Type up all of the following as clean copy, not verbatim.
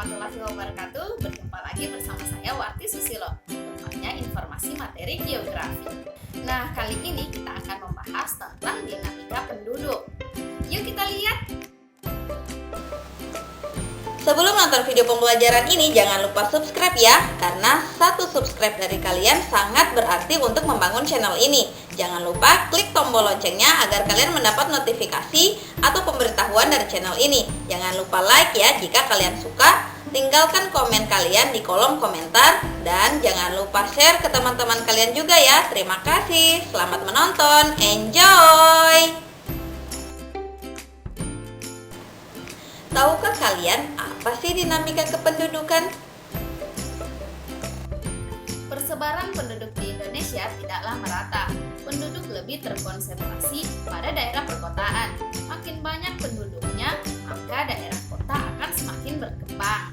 warahmatullahi wabarakatuh. Berjumpa lagi bersama saya Warti Susilo, tempatnya informasi materi geografi. Nah, kali ini kita akan membahas tentang dinamika penduduk. Yuk kita lihat. Sebelum nonton video pembelajaran ini, jangan lupa subscribe ya, karena satu subscribe dari kalian sangat berarti untuk membangun channel ini. Jangan lupa klik tombol loncengnya agar kalian mendapat notifikasi atau pemberitahuan dari channel ini. Jangan lupa like ya jika kalian suka, tinggalkan komen kalian di kolom komentar, dan jangan lupa share ke teman-teman kalian juga ya. Terima kasih, selamat menonton, enjoy! Tahukah kalian apa sih dinamika kependudukan? Persebaran penduduk di Indonesia tidaklah merata. Penduduk lebih terkonsentrasi pada daerah perkotaan. Makin banyak penduduknya, maka daerah kota akan semakin berkembang.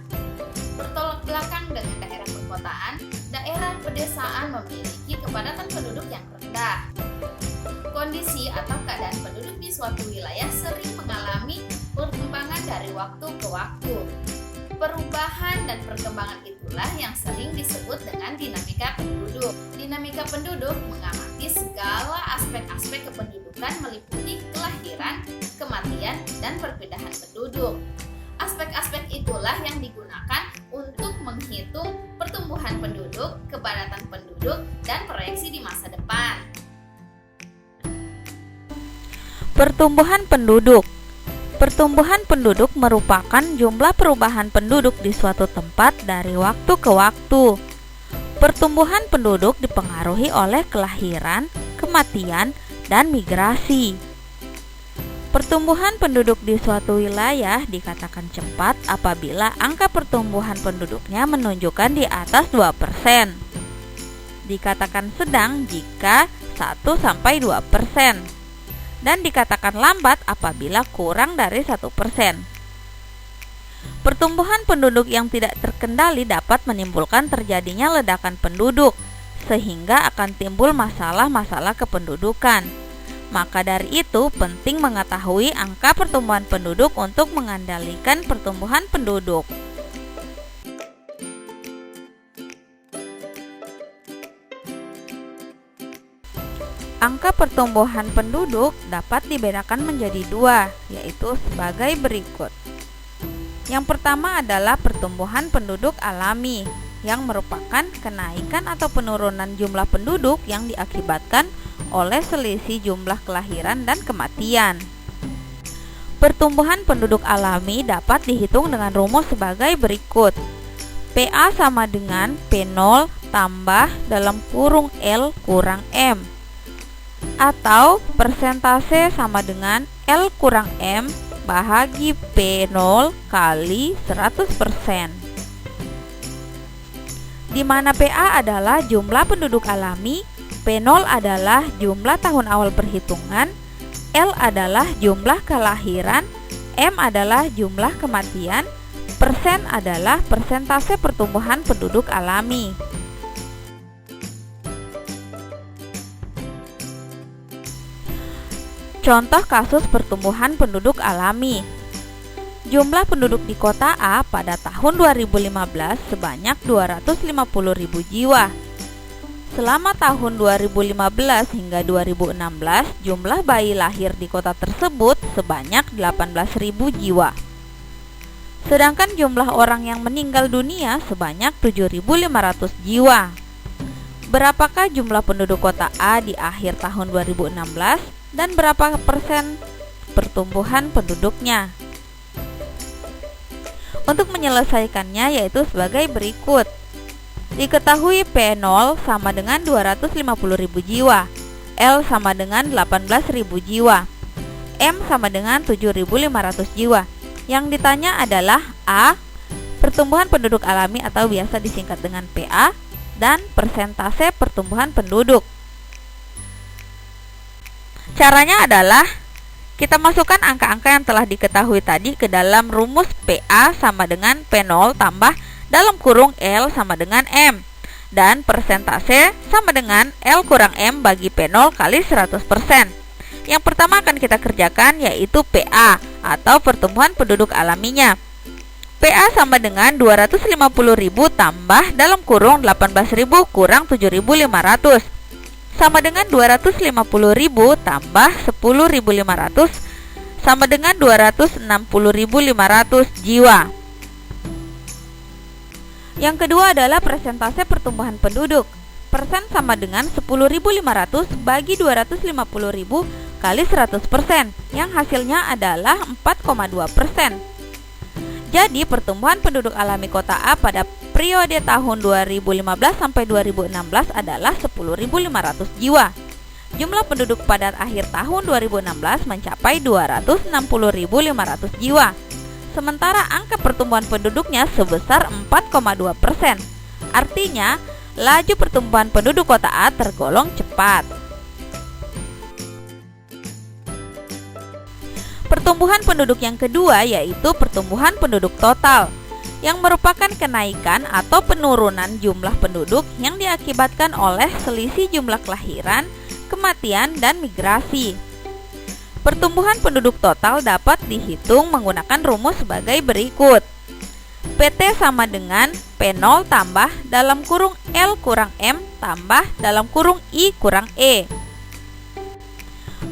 Bertolak belakang dengan daerah perkotaan, daerah pedesaan memiliki kepadatan penduduk yang rendah. Kondisi atau keadaan penduduk di suatu wilayah sering mengalami perkembangan dari waktu ke waktu. Perubahan dan perkembangan itulah yang sering disebut dengan dinamika penduduk. Dinamika penduduk mengamati segala aspek-aspek kependudukan meliputi kelahiran, kematian, dan perpindahan penduduk. Aspek-aspek itulah yang digunakan untuk menghitung pertumbuhan penduduk, kepadatan penduduk, dan proyeksi di masa depan. Pertumbuhan penduduk. Pertumbuhan penduduk merupakan jumlah perubahan penduduk di suatu tempat dari waktu ke waktu. Pertumbuhan penduduk dipengaruhi oleh kelahiran, kematian, dan migrasi. Pertumbuhan penduduk di suatu wilayah dikatakan cepat apabila angka pertumbuhan penduduknya menunjukkan di atas 2%. Dikatakan sedang jika 1-2%. Dan dikatakan lambat apabila kurang dari 1%. Pertumbuhan penduduk yang tidak terkendali dapat menimbulkan terjadinya ledakan penduduk, sehingga akan timbul masalah-masalah kependudukan. Maka dari itu, penting mengetahui angka pertumbuhan penduduk untuk mengendalikan pertumbuhan penduduk. Angka pertumbuhan penduduk dapat dibedakan menjadi dua, yaitu sebagai berikut. Yang pertama adalah pertumbuhan penduduk alami, yang merupakan kenaikan atau penurunan jumlah penduduk yang diakibatkan oleh selisih jumlah kelahiran dan kematian. Pertumbuhan penduduk alami dapat dihitung dengan rumus sebagai berikut. PA sama dengan P0 tambah dalam kurung L kurang M, atau persentase sama dengan L kurang M bahagi P0 kali 100%, di mana PA adalah jumlah penduduk alami, P0 adalah jumlah tahun awal perhitungan, L adalah jumlah kelahiran, M adalah jumlah kematian, persen adalah persentase pertumbuhan penduduk alami. Contoh kasus pertumbuhan penduduk alami. Jumlah penduduk di kota A pada tahun 2015 sebanyak 250.000 jiwa. Selama tahun 2015 hingga 2016, jumlah bayi lahir di kota tersebut sebanyak 18.000 jiwa. Sedangkan jumlah orang yang meninggal dunia sebanyak 7.500 jiwa. Berapakah jumlah penduduk kota A di akhir tahun 2016? Dan berapa persen pertumbuhan penduduknya? Untuk menyelesaikannya yaitu sebagai berikut. Diketahui P0 sama dengan 250.000 jiwa, L sama dengan 18.000 jiwa, M sama dengan 7.500 jiwa. Yang ditanya adalah A, pertumbuhan penduduk alami atau biasa disingkat dengan PA, dan persentase pertumbuhan penduduk. Caranya adalah kita masukkan angka-angka yang telah diketahui tadi ke dalam rumus PA sama dengan P0 tambah dalam kurung L sama dengan M, dan persentase sama dengan L kurang M bagi P0 kali 100%. Yang pertama akan kita kerjakan yaitu PA atau pertumbuhan penduduk alaminya. PA sama dengan 250.000 tambah dalam kurung 18.000 kurang 7.500 sama dengan 250.000 tambah 10.500 sama dengan 260.500 jiwa. Yang kedua adalah persentase pertumbuhan penduduk. Persen sama dengan 10.500 bagi 250.000 kali 100%, yang hasilnya adalah 4,2%. Jadi pertumbuhan penduduk alami kota A pada periode tahun 2015 sampai 2016 adalah 10.500 jiwa. Jumlah penduduk pada akhir tahun 2016 mencapai 260.500 jiwa. Sementara angka pertumbuhan penduduknya sebesar 4,2%. Artinya, laju pertumbuhan penduduk kota A tergolong cepat. Pertumbuhan penduduk yang kedua yaitu pertumbuhan penduduk total, yang merupakan kenaikan atau penurunan jumlah penduduk yang diakibatkan oleh selisih jumlah kelahiran, kematian, dan migrasi. Pertumbuhan penduduk total dapat dihitung menggunakan rumus sebagai berikut. PT sama dengan P0 tambah dalam kurung L kurang M tambah dalam kurung I kurang E.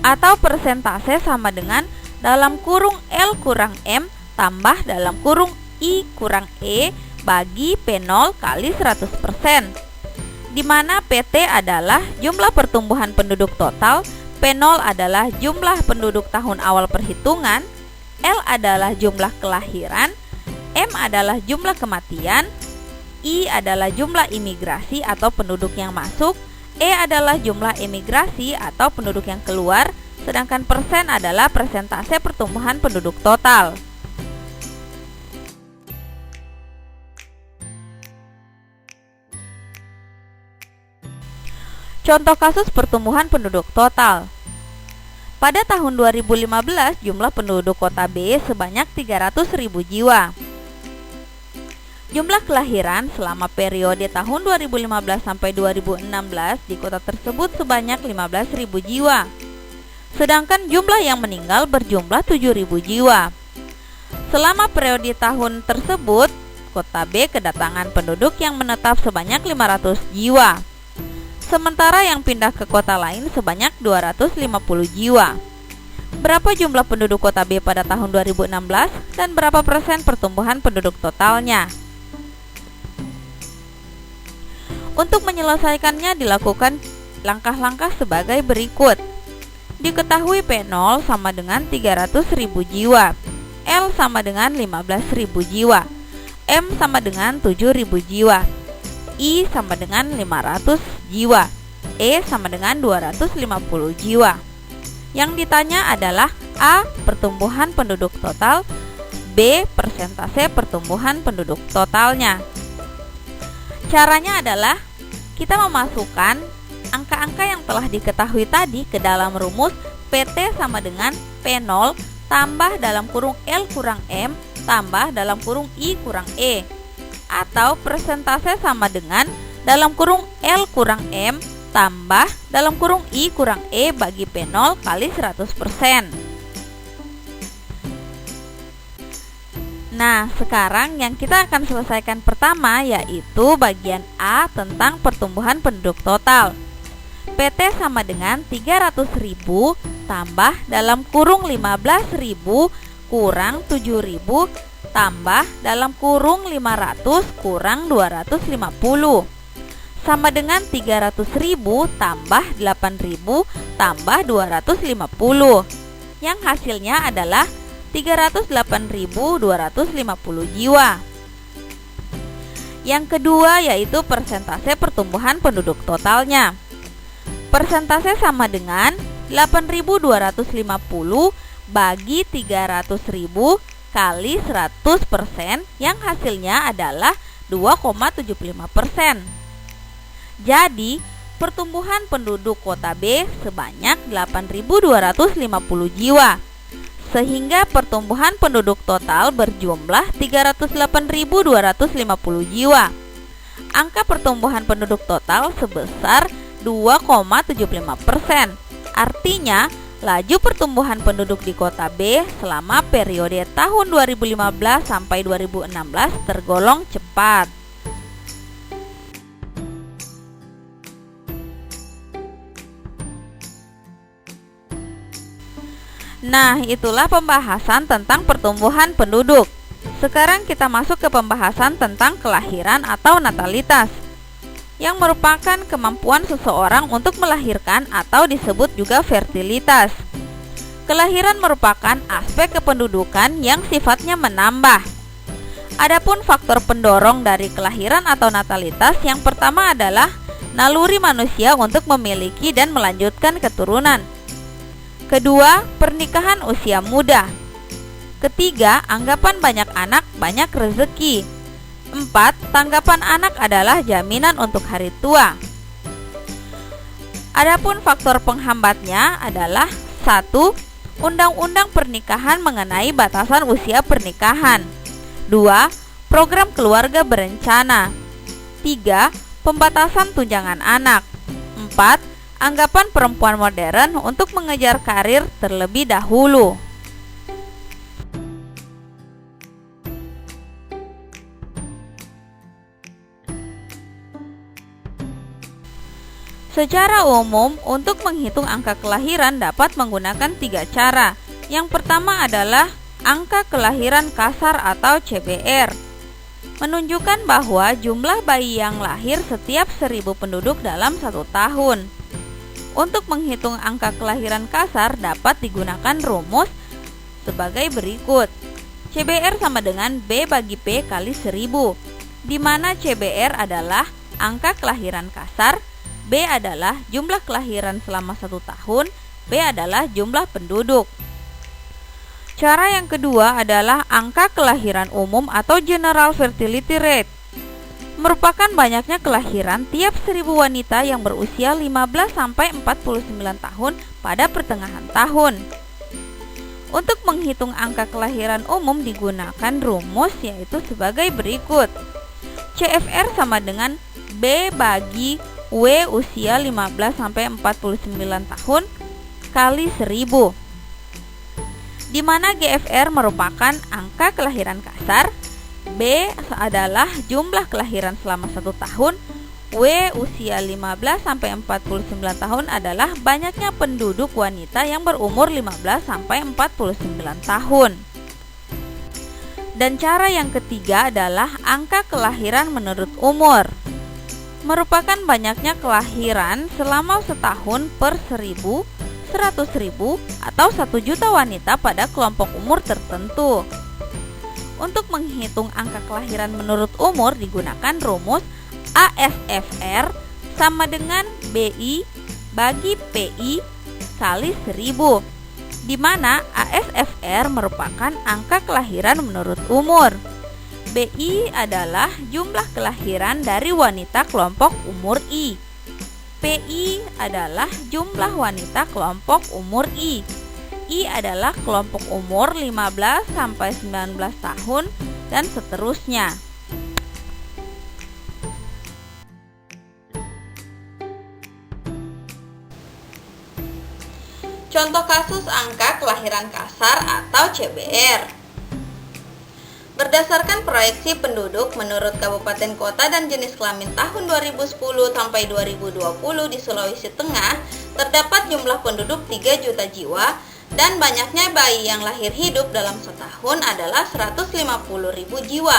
Atau persentase sama dengan dalam kurung L kurang M tambah dalam kurung I kurang E bagi P0 kali 100%, di mana PT adalah jumlah pertumbuhan penduduk total, P0 adalah jumlah penduduk tahun awal perhitungan, L adalah jumlah kelahiran, M adalah jumlah kematian, I adalah jumlah imigrasi atau penduduk yang masuk, E adalah jumlah imigrasi atau penduduk yang keluar, sedangkan persen adalah persentase pertumbuhan penduduk total. Contoh kasus pertumbuhan penduduk total. Pada tahun 2015, jumlah penduduk kota B sebanyak 300.000 jiwa. Jumlah kelahiran selama periode tahun 2015 sampai 2016 di kota tersebut sebanyak 15.000 jiwa. Sedangkan jumlah yang meninggal berjumlah 7.000 jiwa. Selama periode tahun tersebut, kota B kedatangan penduduk yang menetap sebanyak 500 jiwa. Sementara yang pindah ke kota lain sebanyak 250 jiwa. Berapa jumlah penduduk kota B pada tahun 2016 dan berapa persen pertumbuhan penduduk totalnya? Untuk menyelesaikannya dilakukan langkah-langkah sebagai berikut. Diketahui P0 sama dengan 300.000 jiwa, L sama dengan 15.000 jiwa, M sama dengan 7.000 jiwa, I sama dengan 500 jiwa, E sama dengan 250 jiwa. Yang ditanya adalah A. Pertumbuhan penduduk total, B. Persentase pertumbuhan penduduk totalnya. Caranya adalah kita memasukkan angka-angka yang telah diketahui tadi ke dalam rumus PT sama dengan P0 tambah dalam kurung L kurang M tambah dalam kurung I kurang E, atau persentase sama dengan dalam kurung L kurang M tambah dalam kurung I kurang E bagi P0 kali 100%. Nah, sekarang yang kita akan selesaikan pertama yaitu bagian A tentang pertumbuhan penduduk total. PT sama dengan 300.000 tambah dalam kurung 15.000 kurang 7.000 tambah dalam kurung 500 kurang 250 sama dengan 300.000 tambah 8.000 tambah 250, yang hasilnya adalah 308.250 jiwa. Yang kedua yaitu persentase pertumbuhan penduduk totalnya. Persentase sama dengan 8.250 bagi 300.000 kali 100%, yang hasilnya adalah 2,75%. Jadi, pertumbuhan penduduk kota B sebanyak 8.250 jiwa. Sehingga pertumbuhan penduduk total berjumlah 308.250 jiwa. Angka pertumbuhan penduduk total sebesar 2,75%. Artinya, Laju pertumbuhan penduduk di kota B selama periode tahun 2015 sampai 2016 tergolong cepat. Nah, itulah pembahasan tentang pertumbuhan penduduk. Sekarang kita masuk ke pembahasan tentang kelahiran atau natalitas, yang merupakan kemampuan seseorang untuk melahirkan atau disebut juga fertilitas. Kelahiran merupakan aspek kependudukan yang sifatnya menambah. Adapun faktor pendorong dari kelahiran atau natalitas, yang pertama adalah naluri manusia untuk memiliki dan melanjutkan keturunan. Kedua, pernikahan usia muda. Ketiga, anggapan banyak anak, banyak rezeki. 4. Tanggapan anak adalah jaminan untuk hari tua. Adapun faktor penghambatnya adalah 1. Undang-undang pernikahan mengenai batasan usia pernikahan. 2. Program keluarga berencana. 3. Pembatasan tunjangan anak. 4. Anggapan perempuan modern untuk mengejar karir terlebih dahulu. Secara umum, untuk menghitung angka kelahiran dapat menggunakan 3 cara. Yang pertama adalah angka kelahiran kasar atau CBR, menunjukkan bahwa jumlah bayi yang lahir setiap 1000 penduduk dalam 1 tahun. Untuk menghitung angka kelahiran kasar dapat digunakan rumus sebagai berikut. CBR sama dengan B bagi P kali 1000, di mana CBR adalah angka kelahiran kasar, B adalah jumlah kelahiran selama 1 tahun, P adalah jumlah penduduk. Cara yang kedua adalah angka kelahiran umum atau general fertility rate, merupakan banyaknya kelahiran tiap 1000 wanita yang berusia 15-49 tahun pada pertengahan tahun. Untuk menghitung angka kelahiran umum digunakan rumus yaitu sebagai berikut. CFR sama dengan B bagi W usia 15-49 tahun kali 1000, di mana GFR merupakan angka kelahiran kasar, B adalah jumlah kelahiran selama 1 tahun, W usia 15-49 tahun adalah banyaknya penduduk wanita yang berumur 15-49 tahun. Dan cara yang ketiga adalah angka kelahiran menurut umur, merupakan banyaknya kelahiran selama setahun per 1000, 100.000, atau 1 juta wanita pada kelompok umur tertentu. Untuk menghitung angka kelahiran menurut umur digunakan rumus ASFR sama dengan BI bagi PI kali 1000, di mana ASFR merupakan angka kelahiran menurut umur. BI adalah jumlah kelahiran dari wanita kelompok umur I. PI adalah jumlah wanita kelompok umur I. I adalah kelompok umur 15-19 tahun dan seterusnya. Contoh kasus angka kelahiran kasar atau CBR. Berdasarkan proyeksi penduduk menurut kabupaten kota dan jenis kelamin tahun 2010 sampai 2020 di Sulawesi Tengah, terdapat jumlah penduduk 3 juta jiwa dan banyaknya bayi yang lahir hidup dalam setahun adalah 150.000 jiwa.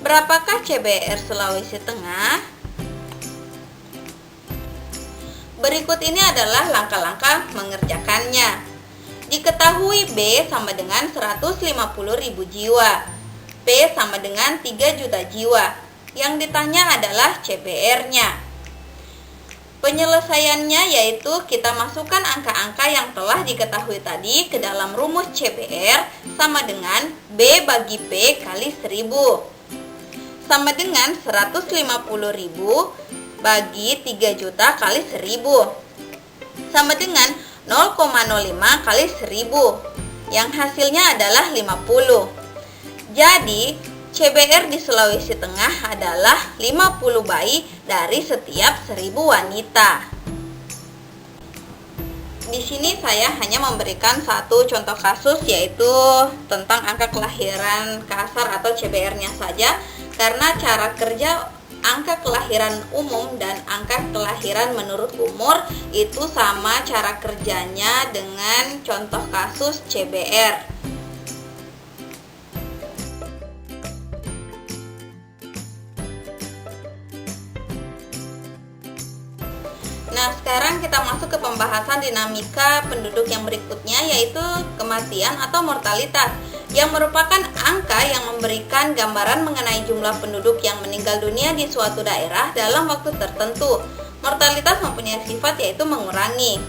Berapakah CBR Sulawesi Tengah? Berikut ini adalah langkah-langkah mengerjakannya. Diketahui B sama dengan 150.000 jiwa. P sama dengan 3 juta jiwa. Yang ditanya adalah CBR-nya. Penyelesaiannya yaitu kita masukkan angka-angka yang telah diketahui tadi ke dalam rumus CBR sama dengan B bagi P kali 1000 sama dengan 150.000 bagi 3 juta kali 1000 sama dengan 0,05 kali 1000 yang hasilnya adalah 50. Jadi, CBR di Sulawesi Tengah adalah 50 bayi dari setiap 1000 wanita. Di sini saya hanya memberikan satu contoh kasus, yaitu tentang angka kelahiran kasar atau CBR-nya saja, karena cara kerja angka kelahiran umum dan angka kelahiran menurut umur itu sama cara kerjanya dengan contoh kasus CBR. Nah, sekarang kita masuk ke pembahasan dinamika penduduk yang berikutnya, yaitu kematian atau mortalitas, yang merupakan angka yang memberikan gambaran mengenai jumlah penduduk yang meninggal dunia di suatu daerah dalam waktu tertentu. Mortalitas mempunyai sifat yaitu mengurangi.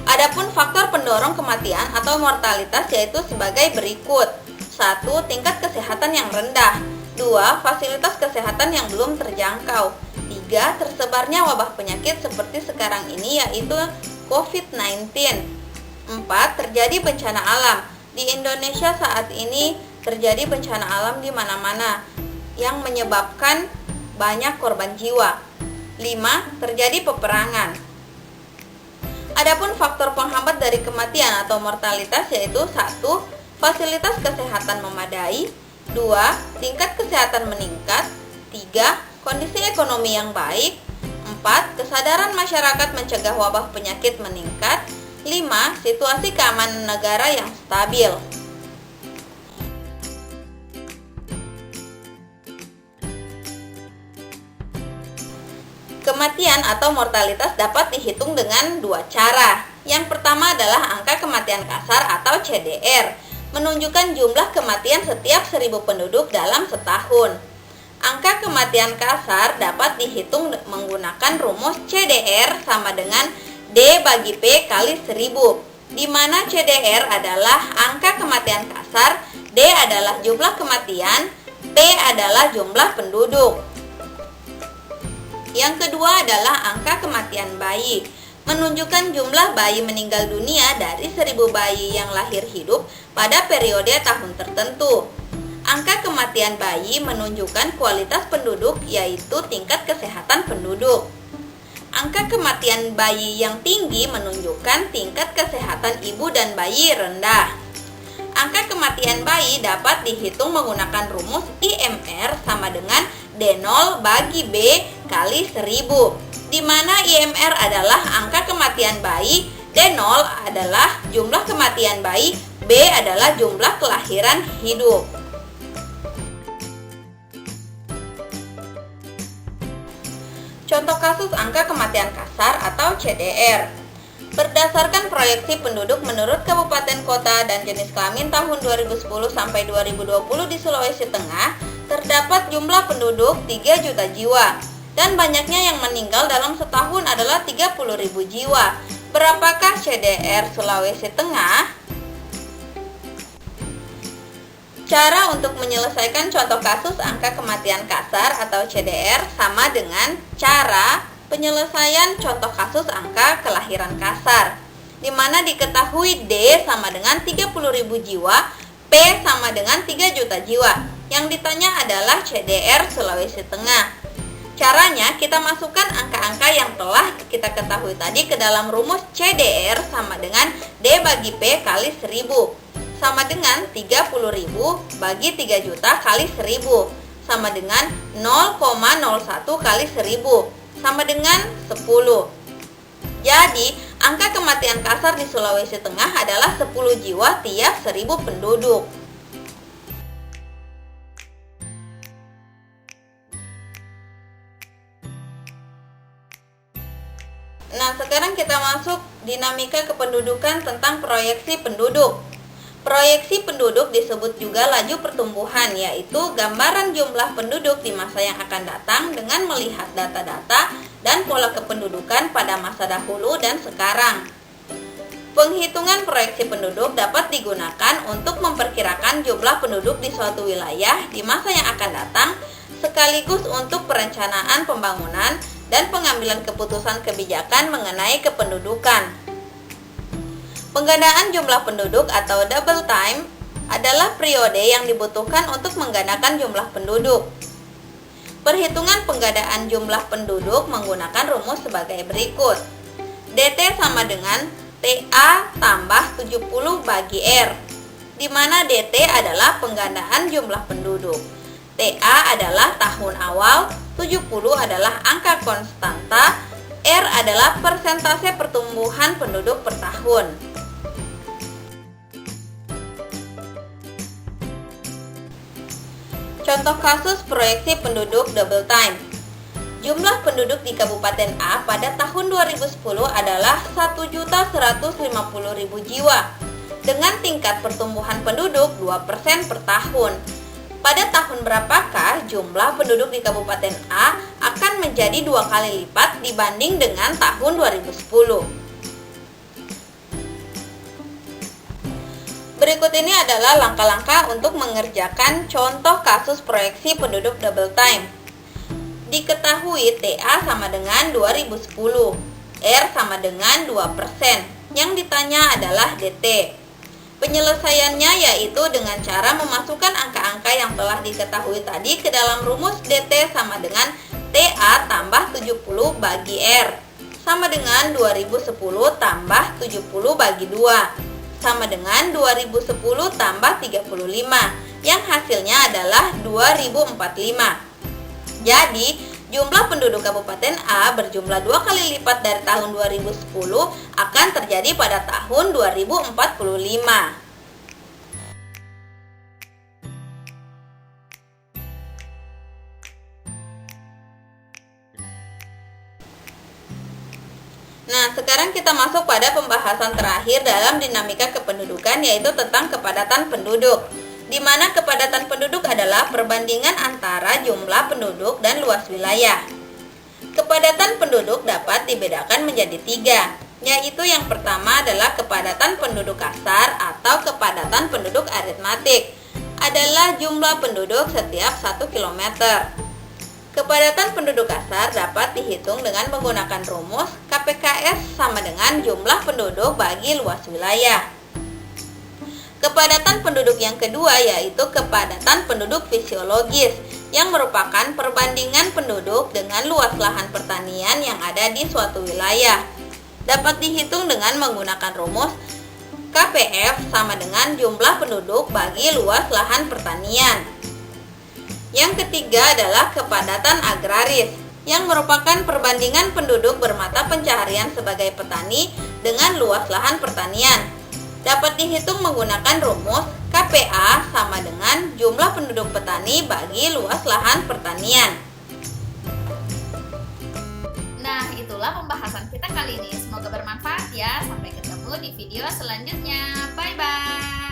Adapun faktor pendorong kematian atau mortalitas yaitu sebagai berikut. 1. Tingkat kesehatan yang rendah. 2. Fasilitas kesehatan yang belum terjangkau. 3. Tersebarnya wabah penyakit seperti sekarang ini yaitu COVID-19. 4. Terjadi bencana alam. Di Indonesia saat ini terjadi bencana alam di mana-mana yang menyebabkan banyak korban jiwa. 5. Terjadi peperangan. Adapun faktor penghambat dari kematian atau mortalitas yaitu 1. Fasilitas kesehatan memadai. 2. Tingkat kesehatan meningkat. 3. Kondisi ekonomi yang baik. 4. Kesadaran masyarakat mencegah wabah penyakit meningkat. 5. Situasi keamanan negara yang stabil. Kematian atau mortalitas dapat dihitung dengan dua cara. Yang pertama adalah angka kematian kasar atau CDR, menunjukkan jumlah kematian setiap 1000 penduduk dalam setahun. Angka kematian kasar dapat dihitung menggunakan rumus CDR sama dengan D bagi P kali 1000, di mana CDR adalah angka kematian kasar, D adalah jumlah kematian, P adalah jumlah penduduk. Yang kedua adalah angka kematian bayi, menunjukkan jumlah bayi meninggal dunia dari 1000 bayi yang lahir hidup pada periode tahun tertentu. Angka kematian bayi menunjukkan kualitas penduduk, yaitu tingkat kesehatan penduduk. Angka kematian bayi yang tinggi menunjukkan tingkat kesehatan ibu dan bayi rendah. Angka kematian bayi dapat dihitung menggunakan rumus IMR sama dengan D0 bagi B kali 1000, di mana IMR adalah angka kematian bayi, D0 adalah jumlah kematian bayi, B adalah jumlah kelahiran hidup. Contoh kasus angka kematian kasar atau CDR. Berdasarkan proyeksi penduduk menurut kabupaten kota dan jenis kelamin tahun 2010 sampai 2020 di Sulawesi Tengah, terdapat jumlah penduduk 3 juta jiwa dan banyaknya yang meninggal dalam setahun adalah 30.000 jiwa. Berapakah CDR Sulawesi Tengah? Cara untuk menyelesaikan contoh kasus angka kematian kasar atau CDR sama dengan cara penyelesaian contoh kasus angka kelahiran kasar, di mana diketahui D sama dengan 30.000 jiwa, P sama dengan 3 juta jiwa. Yang ditanya adalah CDR Sulawesi Tengah. Caranya kita masukkan angka-angka yang telah kita ketahui tadi ke dalam rumus CDR sama dengan D bagi P kali 1000 sama dengan 30.000 bagi 3 juta kali 1000 sama dengan 0,01 kali 1000 sama dengan 10. Jadi, angka kematian kasar di Sulawesi Tengah adalah 10 jiwa tiap 1000 penduduk. Nah, sekarang kita masuk dinamika kependudukan tentang proyeksi penduduk. Proyeksi penduduk disebut juga laju pertumbuhan, yaitu gambaran jumlah penduduk di masa yang akan datang dengan melihat data-data dan pola kependudukan pada masa dahulu dan sekarang. Penghitungan proyeksi penduduk dapat digunakan untuk memperkirakan jumlah penduduk di suatu wilayah di masa yang akan datang, sekaligus untuk perencanaan pembangunan dan pengambilan keputusan kebijakan mengenai kependudukan. Penggandaan jumlah penduduk atau double time adalah periode yang dibutuhkan untuk menggandakan jumlah penduduk. Perhitungan penggandaan jumlah penduduk menggunakan rumus sebagai berikut. DT sama dengan TA tambah 70 bagi R, di mana DT adalah penggandaan jumlah penduduk, TA adalah tahun awal, 70 adalah angka konstanta, R adalah persentase pertumbuhan penduduk per tahun. Contoh kasus proyeksi penduduk double time. Jumlah penduduk di Kabupaten A pada tahun 2010 adalah 1.150.000 jiwa dengan tingkat pertumbuhan penduduk 2% per tahun. Pada tahun berapakah jumlah penduduk di Kabupaten A akan menjadi 2 kali lipat dibanding dengan tahun 2010? Berikut ini adalah langkah-langkah untuk mengerjakan contoh kasus proyeksi penduduk double time. Diketahui TA sama dengan 2010, R sama dengan 2%. Yang ditanya adalah DT. Penyelesaiannya yaitu dengan cara memasukkan angka-angka yang telah diketahui tadi ke dalam rumus DT sama dengan TA tambah 70 bagi R, sama dengan 2010 tambah 70 bagi 2, sama dengan 2010 tambah 35, yang hasilnya adalah 2045. Jadi, jumlah penduduk Kabupaten A berjumlah 2 kali lipat dari tahun 2010 akan terjadi pada tahun 2045. Nah, sekarang kita masuk pada pembahasan terakhir dalam dinamika kependudukan, yaitu tentang kepadatan penduduk, di mana kepadatan penduduk adalah perbandingan antara jumlah penduduk dan luas wilayah. Kepadatan penduduk dapat dibedakan menjadi 3, yaitu yang pertama adalah kepadatan penduduk kasar atau kepadatan penduduk aritmatik, adalah jumlah penduduk setiap 1 km. Kepadatan penduduk kasar dapat dihitung dengan menggunakan rumus KPKS sama dengan jumlah penduduk bagi luas wilayah. Kepadatan penduduk yang kedua yaitu kepadatan penduduk fisiologis, yang merupakan perbandingan penduduk dengan luas lahan pertanian yang ada di suatu wilayah. Dapat dihitung dengan menggunakan rumus KPF sama dengan jumlah penduduk bagi luas lahan pertanian. Yang ketiga adalah kepadatan agraris, yang merupakan perbandingan penduduk bermata pencaharian sebagai petani dengan luas lahan pertanian. Dapat dihitung menggunakan rumus KPA sama dengan jumlah penduduk petani bagi luas lahan pertanian. Nah, itulah pembahasan kita kali ini. Semoga bermanfaat ya. Sampai ketemu di video selanjutnya. Bye-bye.